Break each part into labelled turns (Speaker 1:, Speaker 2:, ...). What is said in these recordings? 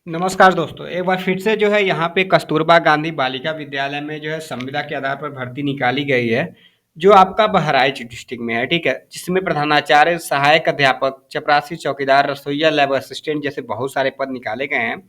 Speaker 1: नमस्कार दोस्तों, एक बार फिर से जो है यहाँ पे कस्तूरबा गांधी बालिका विद्यालय में जो है संविदा के आधार पर भर्ती निकाली गई है, जो आपका बहराइच डिस्ट्रिक्ट में है, ठीक है। जिसमें प्रधानाचार्य, सहायक अध्यापक, चपरासी, चौकीदार, रसोइया, लैब असिस्टेंट जैसे बहुत सारे पद निकाले गए हैं।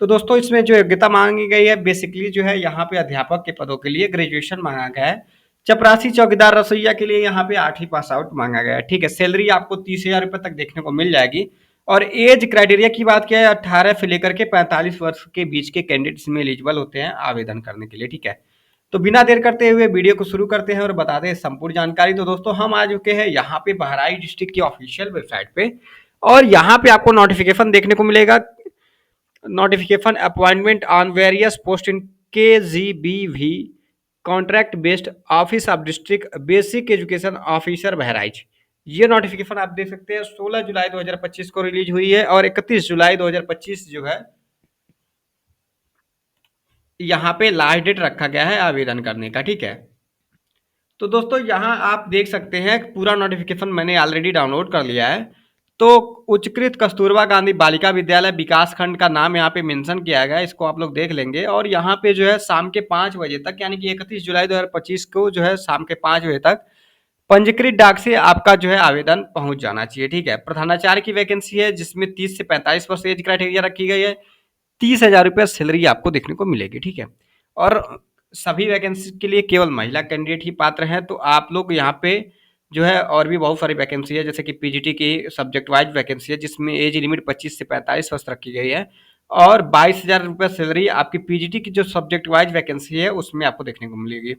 Speaker 1: तो दोस्तों इसमें जो योग्यता मांगी गई है बेसिकली जो है यहाँ पे अध्यापक के पदों के लिए ग्रेजुएशन मांगा गया है। चपरासी, चौकीदार, रसोइया के लिए यहाँ पे 8वीं पास आउट मांगा गया है, ठीक है। सैलरी आपको 30,000 रुपये तक देखने को मिल जाएगी। और एज क्राइटेरिया की बात किया है, 18 से लेकर के 45 वर्ष के बीच के कैंडिडेट्स में एलिजिबल होते हैं आवेदन करने के लिए, ठीक है। तो बिना देर करते हुए वीडियो को शुरू करते हैं और बताते हैं संपूर्ण जानकारी। तो दोस्तों हम आ चुके हैं यहाँ पे बहराइच डिस्ट्रिक्ट की ऑफिशियल वेबसाइट पे, और यहाँ पे आपको नोटिफिकेशन देखने को मिलेगा। Notification appointment on various post in KGBV contract based office of district basic education officer Bahraich. ये नोटिफिकेशन आप देख सकते हैं 16 जुलाई 2025 को रिलीज हुई है, और 31 जुलाई 2025 जो है यहाँ पे लास्ट डेट रखा गया है आवेदन करने का, ठीक है। तो दोस्तों यहाँ आप देख सकते हैं पूरा नोटिफिकेशन मैंने ऑलरेडी डाउनलोड कर लिया है। तो उच्चकृत कस्तूरबा गांधी बालिका विद्यालय विकास खंड का नाम यहाँ पे मेंशन किया गया है, इसको आप लोग देख लेंगे। और यहाँ पे जो है शाम के 5 बजे तक, यानी कि 31 जुलाई 2025 को जो है शाम के 5 बजे तक पंजीकृत डाक से आपका जो है आवेदन पहुंच जाना चाहिए, ठीक है। प्रधानाचार्य की वैकेंसी है जिसमें 30 से 45 वर्ष एज क्राइटेरिया रखी गई है। 30,000 रुपया सैलरी आपको देखने को मिलेगी, ठीक है। और सभी वैकेंसी के लिए केवल महिला कैंडिडेट ही पात्र हैं। तो आप लोग यहाँ पे जो है और भी बहुत सारी वैकेंसी है, जैसे कि पीजीटी की सब्जेक्ट वाइज वैकेंसी है जिसमें एज लिमिट 25 से 45 वर्ष रखी गई है। और 22,000 रुपया सैलरी आपकी पीजीटी की जो सब्जेक्ट वाइज वैकेंसी है उसमें आपको देखने को मिलेगी।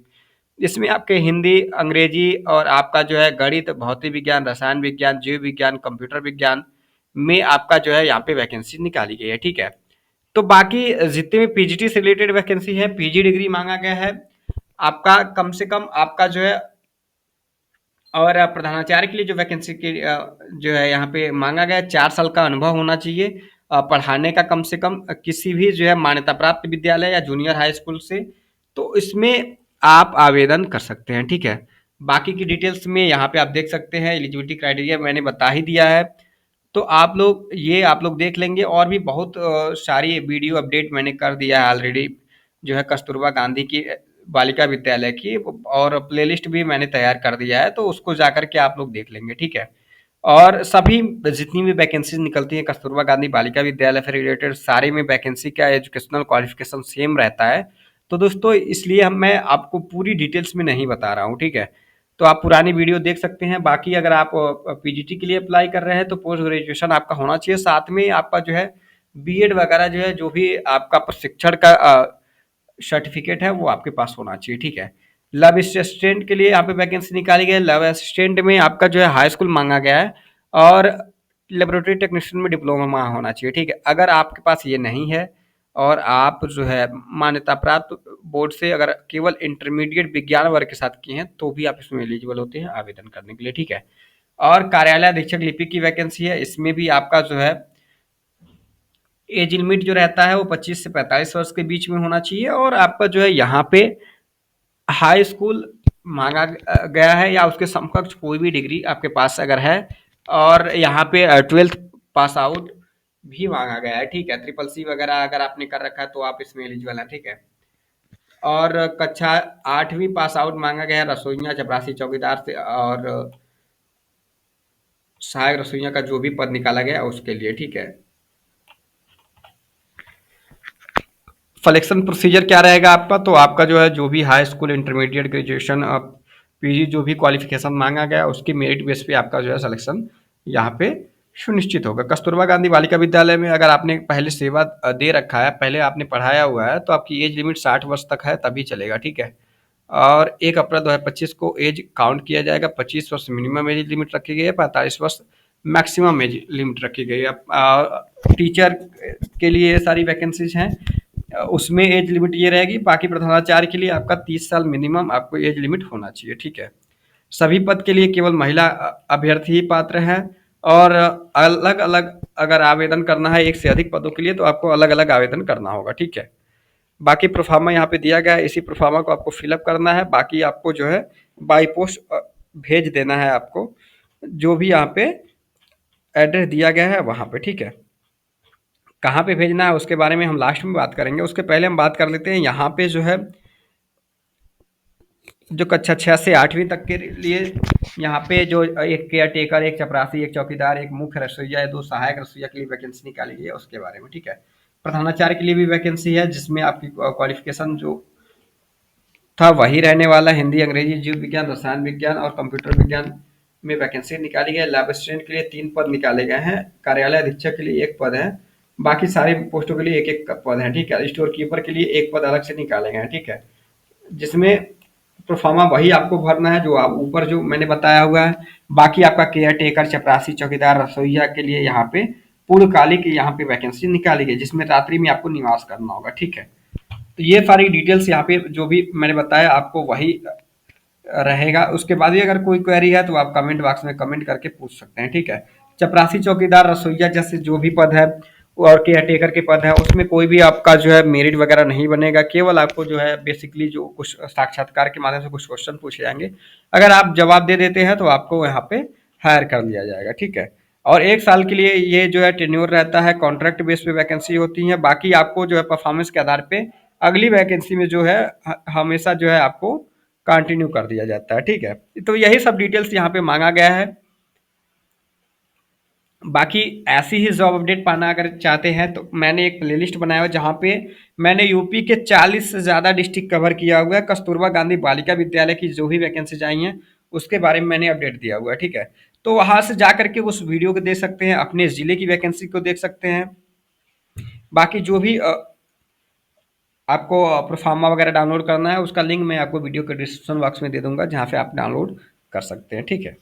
Speaker 1: इसमें आपके हिंदी, अंग्रेजी और आपका जो है गणित, भौतिक विज्ञान, रसायन विज्ञान, जीव विज्ञान, कंप्यूटर विज्ञान में आपका जो है यहाँ पे वैकेंसी निकाली गई है, ठीक है। तो बाकी जितने भी पीजीटी से रिलेटेड वैकेंसी है, पीजी डिग्री मांगा गया है आपका कम से कम आपका जो है। और प्रधानाचार्य के लिए जो वैकेंसी की जो है यहाँ पे मांगा गया है, 4 साल का अनुभव होना चाहिए पढ़ाने का, कम से कम किसी भी जो है मान्यता प्राप्त विद्यालय या जूनियर हाई स्कूल से। तो इसमें आप आवेदन कर सकते हैं, ठीक है। बाकी की डिटेल्स में यहाँ पे आप देख सकते हैं, एलिजिबिलिटी क्राइटेरिया मैंने बता ही दिया है। तो आप लोग देख लेंगे। और भी बहुत सारी वीडियो अपडेट मैंने कर दिया है ऑलरेडी, जो है कस्तूरबा गांधी की बालिका विद्यालय की, और प्लेलिस्ट भी मैंने तैयार कर दिया है, तो उसको जाकर के आप लोग देख लेंगे, ठीक है। और सभी जितनी भी वैकेंसीज निकलती हैं कस्तूरबा गांधी बालिका विद्यालय से रिलेटेड, सारे में वैकेंसी का एजुकेशनल क्वालिफिकेशन सेम रहता है। तो दोस्तों इसलिए हम मैं आपको पूरी डिटेल्स में नहीं बता रहा हूँ, ठीक है। तो आप पुरानी वीडियो देख सकते हैं। बाकी अगर आप पीजीटी के लिए अप्लाई कर रहे हैं तो पोस्ट ग्रेजुएशन आपका होना चाहिए, साथ में आपका जो है बीएड वगैरह जो है, जो भी आपका प्रशिक्षण का सर्टिफिकेट है वो आपके पास होना चाहिए, ठीक है। लैब असिस्टेंट के लिए यहाँ पे वैकेंसी निकाली गई है। लैब असिस्टेंट में आपका जो है हाई स्कूल मांगा गया है, और लेबोरेटरी टेक्नीशियन में डिप्लोमा होना चाहिए, ठीक है। अगर आपके पास ये नहीं है और आप जो है मान्यता प्राप्त बोर्ड से अगर केवल इंटरमीडिएट विज्ञान वर्ग के साथ किए हैं तो भी आप इसमें एलिजिबल होते हैं आवेदन करने के लिए, ठीक है। और कार्यालय अधीक्षक लिपिक की वैकेंसी है, इसमें भी आपका जो है एज लिमिट जो रहता है वो 25 से 45 वर्ष के बीच में होना चाहिए। और आपका जो है यहाँ पे हाई स्कूल मांगा गया है या उसके समकक्ष कोई भी डिग्री आपके पास अगर है, और यहाँ पे 12th पास आउट भी मांगा गया है, ठीक है। ट्रिपल सी वगैरह अगर आपने कर रखा है तो आप इसमें एलिजिबल हैं, ठीक है। और कक्षा 8वीं पास आउट मांगा गया है रसोइया, चपरासी, चौकीदार से, और सहायक रसोइया का जो भी पद निकाला गया है उसके लिए, ठीक है। सिलेक्शन प्रोसीजर क्या रहेगा आपका, तो आपका जो है जो भी high school, intermediate, graduation, PG जो भी क्वालिफिकेशन मांगा गया उसकी मेरिट बेस पे आपका जो है सिलेक्शन यहाँ पे सुनिश्चित होगा। कस्तूरबा गांधी बालिका विद्यालय में अगर आपने पहले सेवा दे रखा है, पहले आपने पढ़ाया हुआ है, तो आपकी एज लिमिट 60 वर्ष तक है तभी चलेगा, ठीक है। और 1 अप्रैल 2025 को एज काउंट किया जाएगा। 25 वर्ष मिनिमम एज लिमिट रखी गई है, 45 वर्ष मैक्सिमम एज लिमिट रखी गई है। टीचर के लिए ये सारी वैकेंसीज हैं, उसमें एज लिमिट ये रहेगी। बाकी प्रधानाचार्य के लिए आपका 30 साल मिनिमम आपको एज लिमिट होना चाहिए, ठीक है। सभी पद के लिए केवल महिला अभ्यर्थी ही पात्र हैं। और अलग अलग अगर आवेदन करना है एक से अधिक पदों के लिए तो आपको अलग अलग आवेदन करना होगा, ठीक है। बाकी प्रोफार्मा यहाँ पे दिया गया है, इसी प्रोफार्मा को आपको फिलअप करना है। बाकी आपको जो है बाई पोस्ट भेज देना है आपको, जो भी यहाँ पे एड्रेस दिया गया है वहाँ पे, ठीक है। कहाँ पे भेजना है उसके बारे में हम लास्ट में बात करेंगे। उसके पहले हम बात कर लेते हैं यहाँ पे जो है जो कक्षा 6 से 8वीं तक के लिए यहाँ पे जो एक केयर टेकर, एक चपरासी, एक चौकीदार, एक मुख्य रसोइया, 2 सहायक रसोइया के लिए वैकेंसी निकाली गई है उसके बारे में, ठीक है। प्रधानाचार्य के लिए भी वैकेंसी है जिसमें आपकी क्वालिफिकेशन जो था वही रहने वाला। हिंदी, अंग्रेजी, जीव विज्ञान, रसायन विज्ञान और कंप्यूटर विज्ञान में वैकेंसी निकाली गई है। लैब असिस्टेंट के लिए 3 पद निकाले गए हैं। कार्यालय अधीक्षक के लिए 1 पद है। बाकी सारी पोस्टों के लिए एक-एक पद है, ठीक है। स्टोर कीपर के लिए 1 पद अलग से निकाले गए हैं, ठीक है। जिसमें प्रोफार्मा वही आपको भरना है जो आप ऊपर जो मैंने बताया हुआ है। बाकी आपका केयर टेकर, चपरासी, चौकीदार, रसोइया के लिए यहाँ पे पूर्णकालिक यहाँ पे वैकेंसी निकाली गई जिसमें रात्रि में आपको निवास करना होगा, ठीक है। तो ये सारी डिटेल्स यहाँ पे जो भी मैंने बताया आपको वही रहेगा। उसके बाद भी अगर कोई क्वेरी है तो आप कमेंट बॉक्स में कमेंट करके पूछ सकते हैं, ठीक है। चपरासी, चौकीदार, रसोइया जैसे जो भी पद है और केयर टेकर के पद है उसमें कोई भी आपका जो है मेरिट वगैरह नहीं बनेगा। केवल आपको जो है बेसिकली जो कुछ साक्षात्कार के माध्यम से कुछ क्वेश्चन पूछे जाएंगे, अगर आप जवाब दे देते हैं तो आपको यहाँ पे हायर कर लिया जाएगा, ठीक है। और 1 साल के लिए ये जो है टेन्योर रहता है, कॉन्ट्रैक्ट बेस पे वैकेंसी होती है। बाकी आपको जो है परफॉर्मेंस के आधार पे अगली वैकेंसी में जो है हमेशा जो है आपको कंटिन्यू कर दिया जाता है, ठीक है। तो यही सब डिटेल्स यहाँ पे मांगा गया है। बाकी ऐसी ही जॉब अपडेट पाना अगर चाहते हैं तो मैंने एक प्लेलिस्ट बनाया हुआ है जहाँ पे मैंने यूपी के 40 से ज़्यादा डिस्ट्रिक्ट कवर किया हुआ है। कस्तूरबा गांधी बालिका विद्यालय की जो भी वैकेंसीज आई हैं उसके बारे में मैंने अपडेट दिया हुआ है, ठीक है। तो वहाँ से जा करके उस वीडियो को देख सकते हैं, अपने ज़िले की वैकेंसी को देख सकते हैं। बाकी जो भी आपको प्रोफार्मा वगैरह डाउनलोड करना है उसका लिंक मैं आपको वीडियो के डिस्क्रिप्शन बॉक्स में दे दूंगा जहाँ से आप डाउनलोड कर सकते हैं, ठीक है।